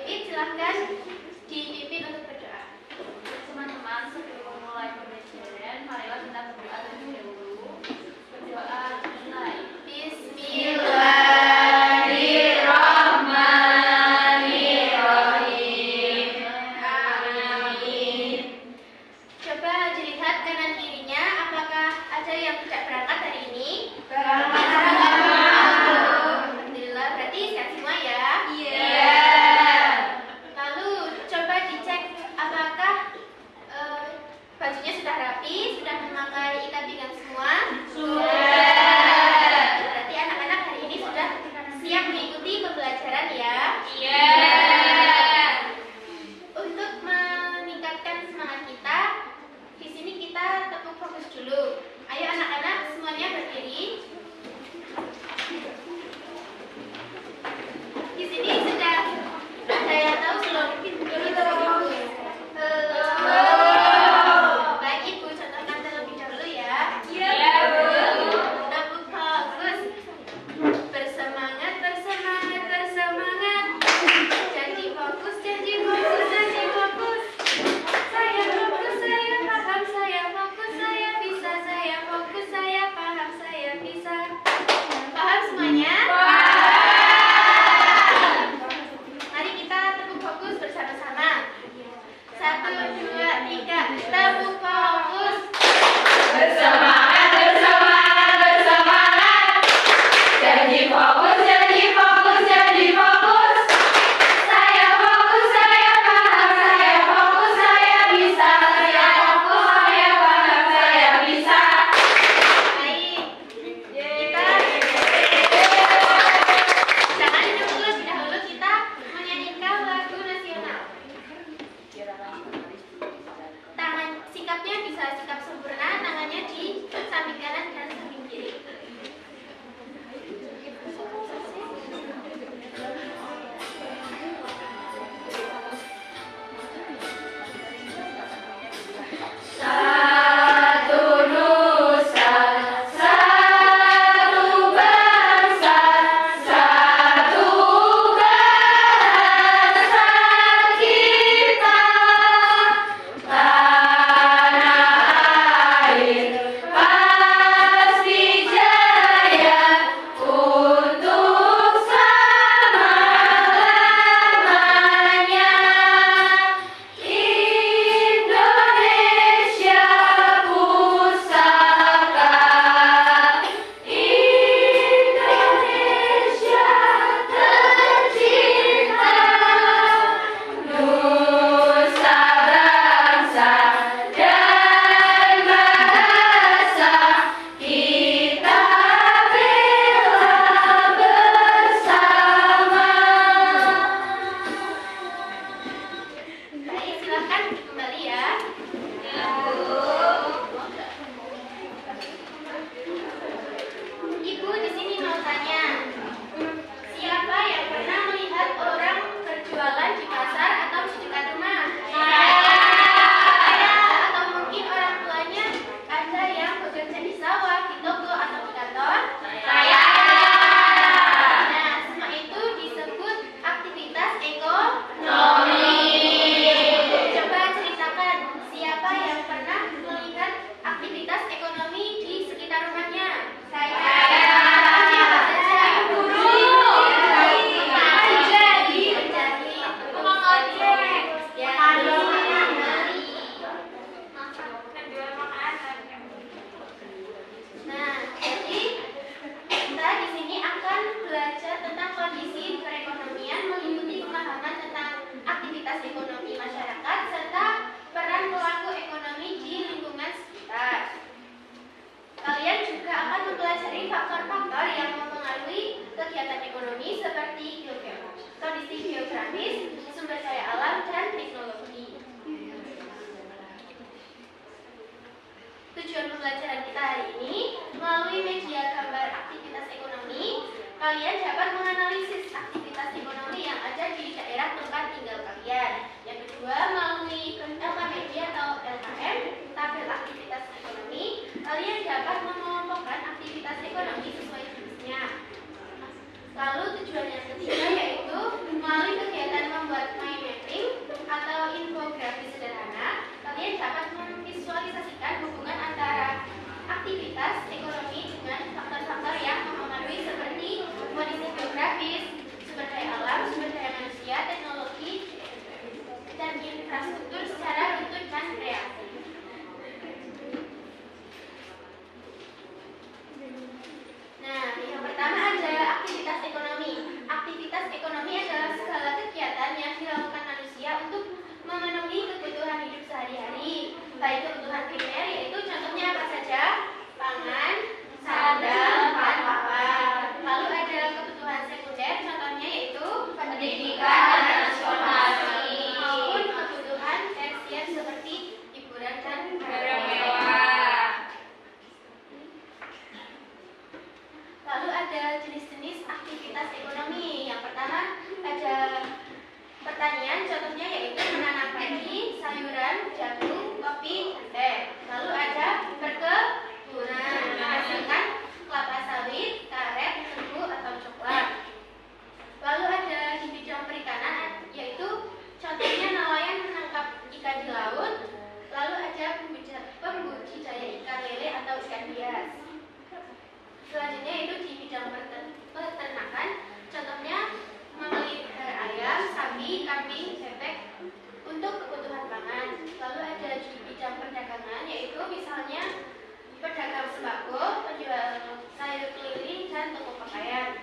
David, silahkan dipimpin untuk berdoa. Teman-teman, sebelum memulai pembelajaran, marilah kita berdoa terlebih dahulu. Berdoa mulai. Bismillahirrahmanirrahim. Amin. Coba dilihat kanan kirinya, apakah ada yang tidak berangkat hari ini? Alhamdulillah, berarti sehat semua ya? Iya. Lalu coba dicek apakah bajunya sudah rapi, sudah memakai ikat pinggang semua? Sudah. Berarti anak-anak hari ini sudah siap mengikuti pembelajaran ya? Iya. Untuk meningkatkan semangat kita, di sini kita tepuk fokus dulu. Ayo anak-anak semuanya berdiri. Di sini sudah ada yang tahu belum? Baik Ibu, contohkan terlebih dahulu ya. Iya, Bu. Tepuk fokus. Bersemangat, bersemangat, bersemangat. Janji fokus, janji fokus, janji fokus. Saya fokus, saya paham, saya fokus, saya bisa, saya fokus, saya paham, saya bisa. Paham semuanya? Mari kita tepuk fokus bersama-sama. 1, 2, 3, tepuk fokus. Bersemangat, bersemangat, bersemangat. Janji fokus, janji fokus, janji fokus. Saya fokus, saya paham, saya fokus, saya bisa. Saya fokus, saya paham, saya bisa. Baik. Kita jangan dulu, lebih dahulu kita menyanyikan lagu nasional. Tangan sikapnya bisa sikap sempurna, tangannya di samping kanan dan samping kiri. Satu nusa, satu bangsa, satu bahasa kita. Tanah air pasti jaya untuk selama-lamanya. Indonesia pusaka, Indonesia tercinta, nusa bangsa dan bahasa kita bela bersama. Baik, silakan kembali ya. Ibu di sini mau tanya, siapa yang pernah melihat orang berjualan di pasar atau di dekat rumah? Saya. Atau mungkin orang tuanya ada yang bekerja di sawah, di toko atau di kantor? Saya. Nah, semua itu disebut aktivitas ekonomi. Coba ceritakan siapa yang pernah melihat aktivitas ekonomi di sekitar rumahnya? Saya. Siapa saja? Guru. Menjahit. Tukang ojek. Ya. Nah, jadi kita di sini akan belajar tentang kondisi perekonomian, mengikuti pemahaman tentang aktivitas ekonomi masyarakat serta peran pelaku ekonomi di lingkungan sekitar. Kalian juga akan mempelajari faktor-faktor yang mempengaruhi kegiatan ekonomi seperti kondisi geografis, sumber daya alam, dan teknologi. Tujuan pembelajaran kita hari ini, melalui media gambar aktivitas ekonomi, kalian dapat menganalisis aktivitas ekonomi yang ada di daerah tempat tinggal kalian. Yang kedua, melalui LKPD atau LKM, tabel aktivitas ekonomi, kalian dapat mengelompokkan aktivitas ekonomi sesuai jenisnya. Lalu tujuan yang ketiga yaitu melalui kegiatan membuat babi, kambing, bebek untuk kebutuhan pangan. Lalu ada di bidang perdagangan, yaitu misalnya pedagang sembako, penjual sayur keliling, dan toko pakaian.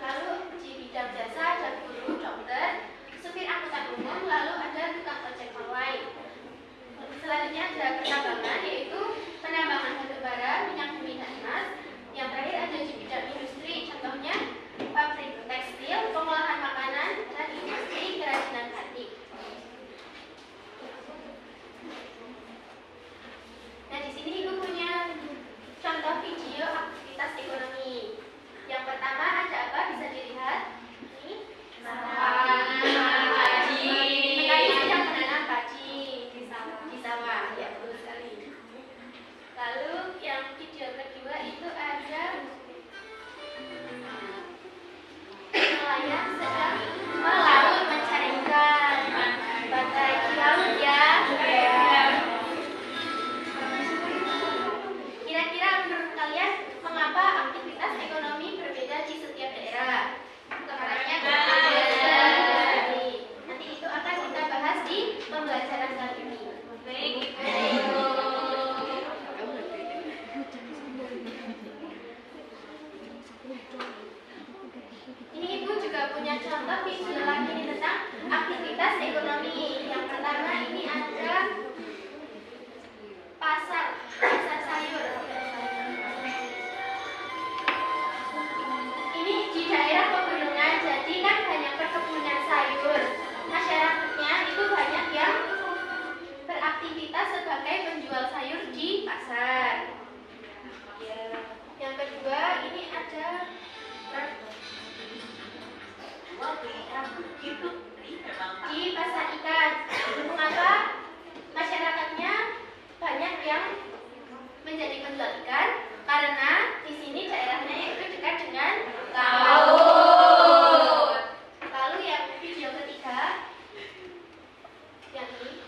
Lalu di bidang jasa ada guru, dokter, supir angkutan umum, lalu ada tukang ojek online. Selanjutnya ada pertambangan, yaitu penambangan batu bara, minyak bumi, dan emas. Yang terakhir ada di bidang industri, contohnya pabrik tekstil, pengolahan makanan, dan industri kerajinan batik. Nah, di sini Ibu punya contoh video aktivitas ekonomi. Yang pertama ada apa? Bisa dilihat. Ini petani sedang menanam padi di sawah. Ya, betul sekali. Lalu yang video kedua itu ada nelayan sedang melaut mencari ikan. Batai di laut ya. Kira-kira menurut kalian mengapa aktivitas ekonomi berbeda di setiap daerah? Kemarahnya nanti itu akan kita bahas di pembelajaran kali ini. Ini Ibu juga punya contoh video lagi tentang aktivitas ekonomi. Yang pertama ini ada pasar sayur. Ini di daerah pegunungan, jadi kan banyak perkebunan sayur. Masyarakatnya itu banyak yang beraktivitas sebagai penjual sayur di pasar. Yang kedua ini ada di pasar ikan. Mengapa masyarakatnya banyak yang menjadi penjual ikan? Karena di sini daerahnya itu dekat dengan laut. Lalu yang video ketiga, yang ini.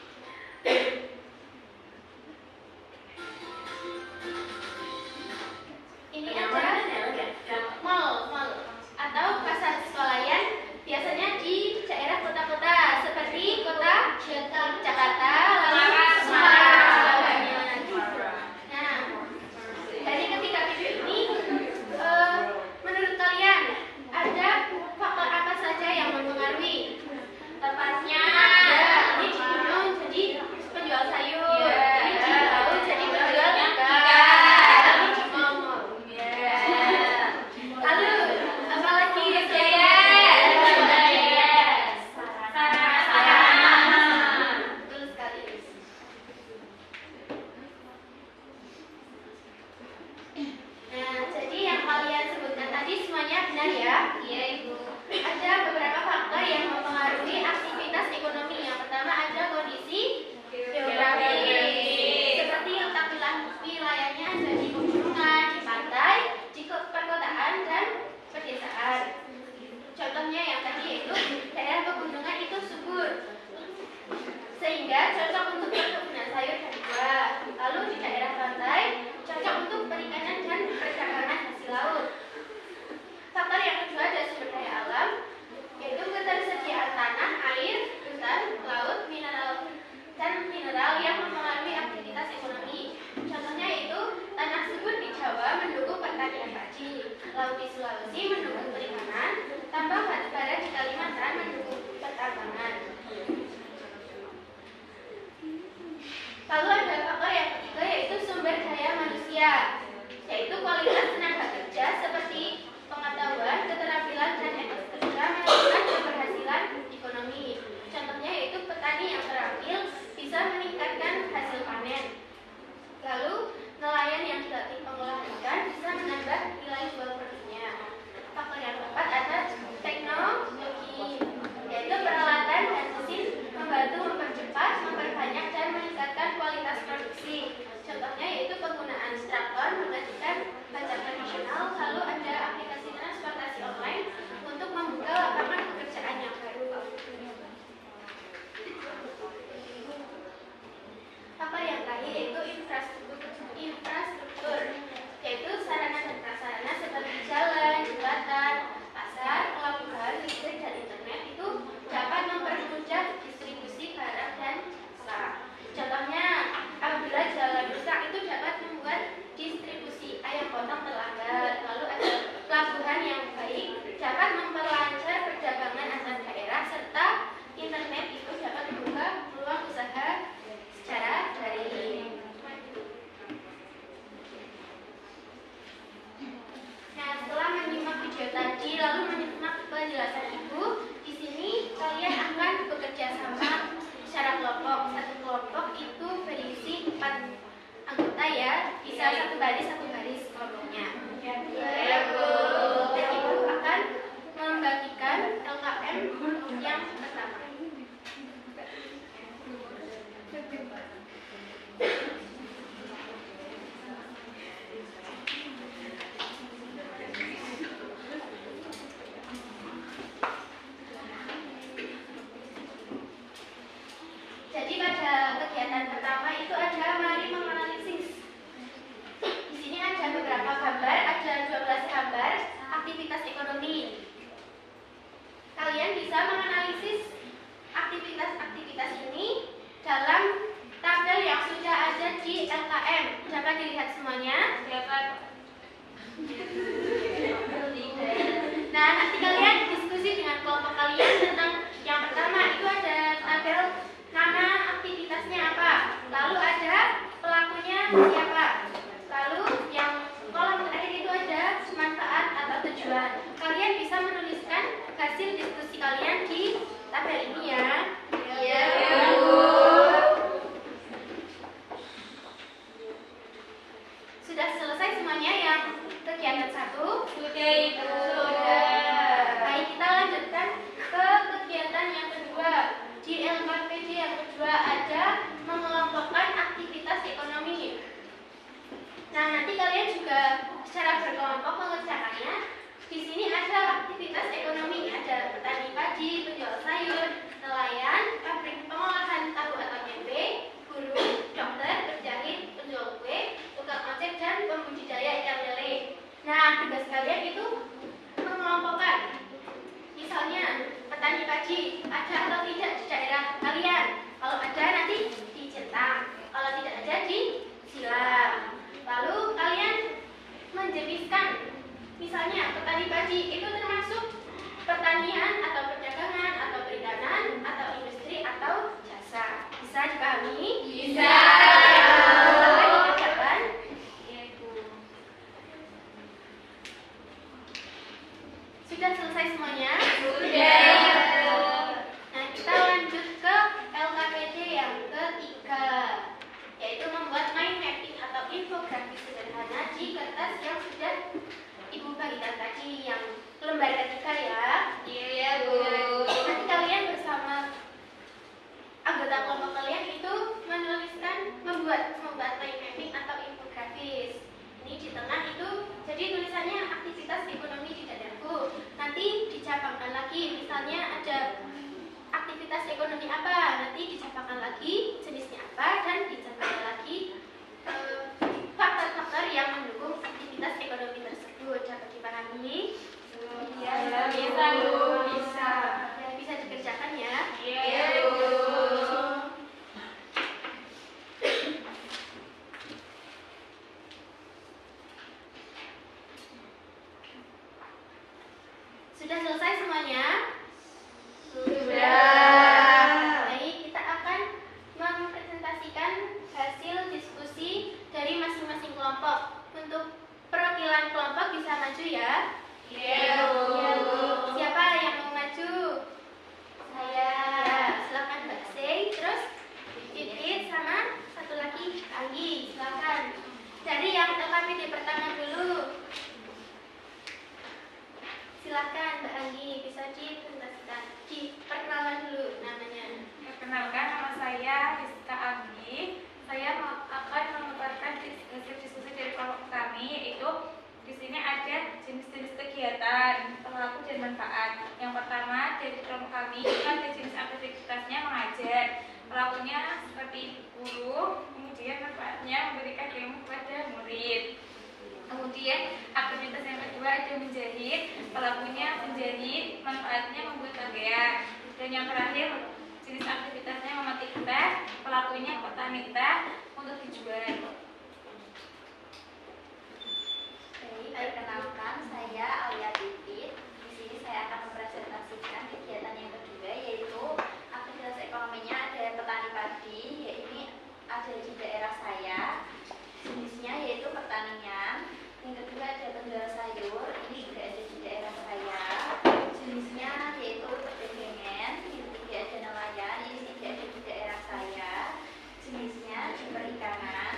Ini ada mall atau pasar swalayan, biasanya di daerah kota-kota seperti kota Jakarta, lalu Semarang, Jawa Barat. Nah, dari ketiga video Bisa satu baris kelompoknya. Ya, Bu. Dan Ibu akan membagikan LKM yang pertama. Jadi pada kegiatan pertama itu ada mari menganalisis. Di sini ada beberapa gambar, ada 12 gambar aktivitas ekonomi. Kalian bisa menganalisis aktivitas-aktivitas ini dalam tabel yang sudah ada di LKM. Dapat dilihat semuanya? Dapat. Nah, nanti kalian diskusi dengan kelompok kalian tentang yang pertama itu ada tabel nama aktivitasnya apa, lalu ada pelakunya siapa, lalu yang kolom terakhir itu ada manfaat atau tujuan. Kalian bisa menuliskan hasil diskusi kalian di tabel ini ya. Iya, Bu. Sudah selesai semuanya yang kegiatan 1? Sudah, Ibu. Sudah. Baik, kita lanjutkan ke kegiatan yang kedua. Di LKPD yang kedua ada mengelompokkan aktivitas ekonomi. Nah, nanti kalian juga secara berkelompok mengerjakannya. Di sini ada aktivitas ekonomi, ada petani padi, penjual sayur, nelayan, pabrik pengolahan tahu atau tempe, guru, dokter, penjahit, penjual kue, tukang ojek, dan pembudidaya ikan lele. Nah, tugas kalian itu mengelompokkan. Misalnya, petani padi ada atau tidak di daerah kalian? Kalau ada nanti dicetak, kalau tidak ada disilam. Lalu kalian menjeniskan. Misalnya, petani padi itu termasuk pertanian atau perdagangan atau perikanan atau industri atau jasa. Bisa dipahami? Bisa. Apa dikerjakan? Iya, Ibu. Sudah selesai semuanya? Sudah. Nah, kita lanjut ke LKPD yang ketiga, yaitu membuat mind mapping atau infografis sederhana di kertas yang sudah Ibu bagikan tadi, yang lembar ketiga ya. Iya, Bu. Nanti kalian bersama anggota kelompok kalian itu membuat mind mapping atau infografis. Ini di tengah itu, jadi tulisannya aktivitas ekonomi di dadaku. Nanti dicapangkan lagi, misalnya ada aktivitas ekonomi apa, nanti dicapangkan lagi jenisnya apa, dan dicapangkan lagi faktor-faktor yang mendukung aktivitas ekonomi tersebut. Dapat dipahami? Iya, bisa, Bu. Bisa. Ya, bisa dikerjakan ya. Iya, Bu. Sudah selesai semuanya? Sudah. Baik, kita akan mempresentasikan hasil diskusi dari masing-masing kelompok. Untuk perwakilan kelompok bisa maju ya. Iya, Bu. Ya, Bu. Siapa yang mau maju? Saya. Ya, silakan Mbak Sey, terus Didit sama satu lagi Anggi. Silakan. Dari yang LKPD pertama dulu. Silakan Mbak Anggi, bisa dipresentasikan. Diperkenalkan dulu namanya. Perkenalkan, nama saya Rizka Anggi. Saya akan memaparkan hasil diskusi dari kelompok kami, yaitu di sini ada jenis-jenis kegiatan, pelaku dan manfaat. Yang pertama dari kelompok kami itu ada jenis aktivitasnya mengajar. Pelakunya seperti guru, kemudian manfaatnya memberikan ilmu kepada murid. Kemudian aktivitas yang kedua ada menjahit, pelakunya menjahit, manfaatnya membuat pakaian. Dan yang terakhir jenis aktivitasnya memetik teh, pelakunya petani teh untuk dijual. Perkenalkan, saya Alia Titit. Di sini saya akan mempresentasikan kegiatan yang kedua, yaitu aktivitas ekonominya ada petani padi, yaitu ada di daerah saya. Jenisnya yaitu pertanian. Yang kedua ada penjual sayur, ini juga ada di daerah saya. Jenisnya yaitu perdagangan. Yang ketiga ada nelayan, ini juga ada di daerah saya. Jenisnya di perikanan.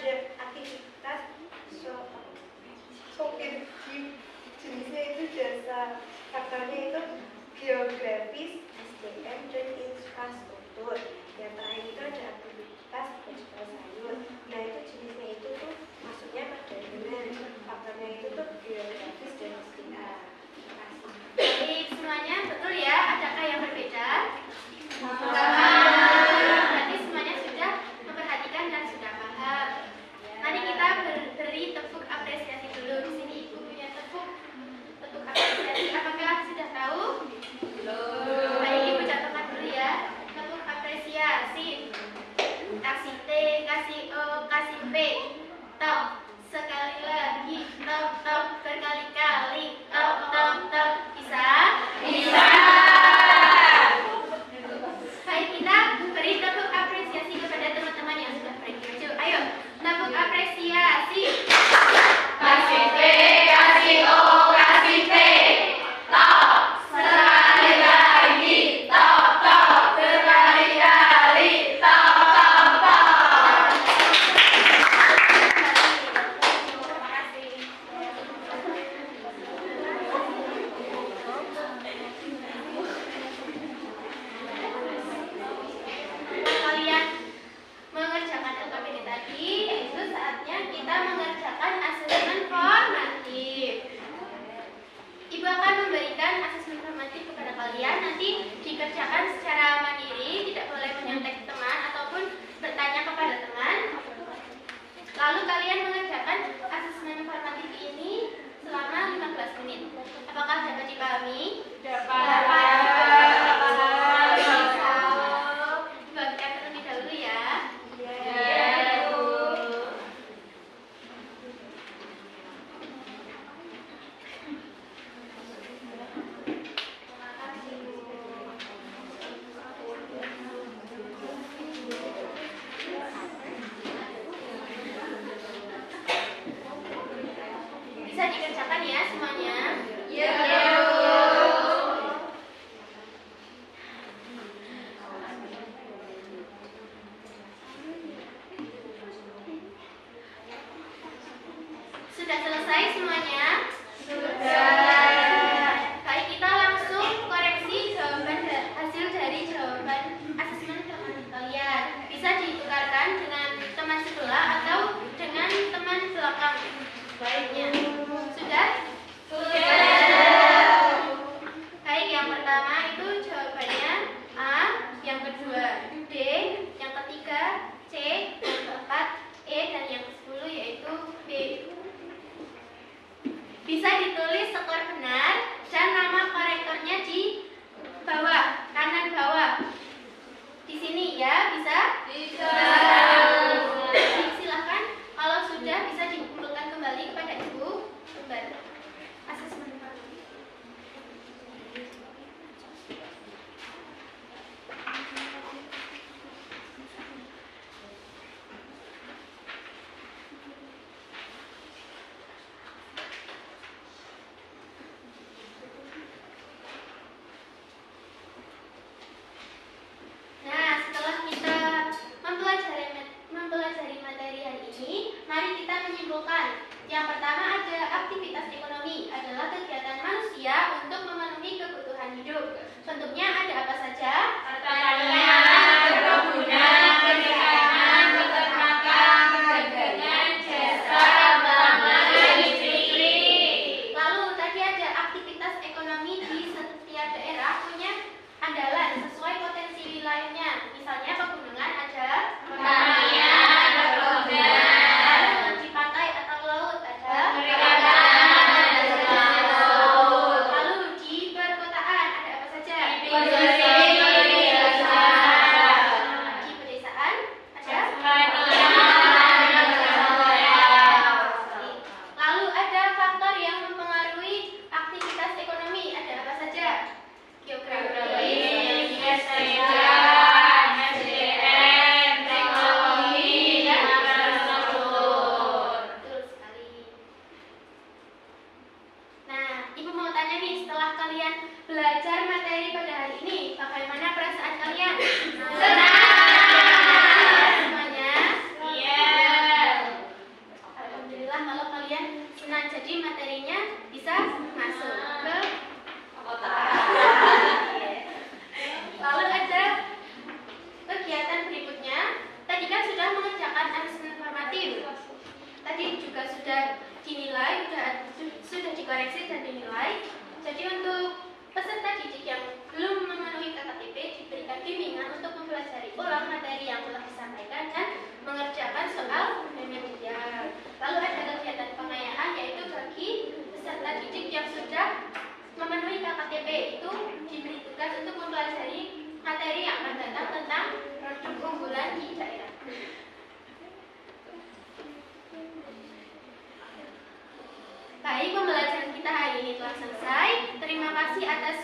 ada aktivitas sopir jeep, jenisnya itu jasa, faktornya itu geografis, SDM, dan infrastruktur. Yang terakhir itu ada aktivitas ekspor sayur. Nah itu jenisnya itu tuh masuknya pada dengan faktornya itu tuh geografis dan SDM. Baik, semuanya betul ya? Adakah yang berbeda? Berarti semuanya sudah memperhatikan dan sudah paham. Mari kita beri tepuk apresiasi dulu. Di sini Ibu punya tepuk apresiasi. Apakah sudah tahu? Belum. Baik, Ibu catatkan dulu ya. Tepuk apresiasi. Kasih T, kasih O, kasih P. Top. Sekali lagi. Top, top. Berkali-kali. Top, top, top. Bisa? Bisa. Baik, kita beri tepuk apresiasi kepada teman-teman yang sudah pergi maju. Ayo, tepuk apresiasi. Kasih T, kasih O, kasih P. Top. Sekali lagi. Top, top. Berkali-kali. Top, top, top. Terima kasih. Kalian mengerjakan LKPD tadi, itu saatnya kita mengerjakan asesmen formatif. Ibu akan memberikan asesmen formatif kepada kalian, nanti dikerjakan secara mandiri, tidak boleh menyontek teman ataupun bertanya kepada teman. Lalu kalian mengerjakan asesmen formatif ini selama 15 menit. Apakah dapat dipahami? Dapat. Dibagikan terlebih dahulu ya. Iya. Bisa dikerjakan ya semuanya? Iya. Sudah selesai semuanya? Sudah. Baik, kita langsung koreksi jawaban hasil dari jawaban asesmen formatif kalian. Bisa ditukarkan dengan teman sebelah atau dengan teman belakang lainnya. Sudah? Sudah. Baik, yang pertama itu jawabannya A, yang kedua D, yang ketiga C, yang keempat E, dan yang ke-10 yaitu B. Bisa ditulis skor benar dan nama korektornya di bawah, kanan bawah. Di sini ya, bisa? Bisa. Silakan, kalau sudah bisa dikumpulkan kembali kepada Ibu Sumber. Asesmen formatif. Nah, setelah kita mempelajari materi hari ini, mari kita menyimpulkan. Yang pertama ada aktivitas ekonomi adalah kegiatan manusia untuk memenuhi kebutuhan hidup. Bentuknya ada apa saja? Pertanian, perkebunan, perikanan, peternakan, perdagangan, jasa, tambangan, industri. Lalu tadi ada aktivitas ekonomi di setiap daerah punya andalan sesuai potensi wilayahnya. Misalnya pegunungan ada pertanian, perkebunan. Lalu di pantai atau laut ada perikanan, lalu di perkotaan ada apa saja? Industri, jasa. Di pedesaan ada lalu ada faktor yang mempengaruhi aktivitas ekonomi ada apa saja? Geografis, SDM, teknologi, dan infrastruktur. Betul sekali. Nah, Ibu mau tanya nih, setelah kalian belajar materi pada hari ini, bagaimana perasaan kalian? Senang. Semuanya? Iya. selesai. Terima kasih atas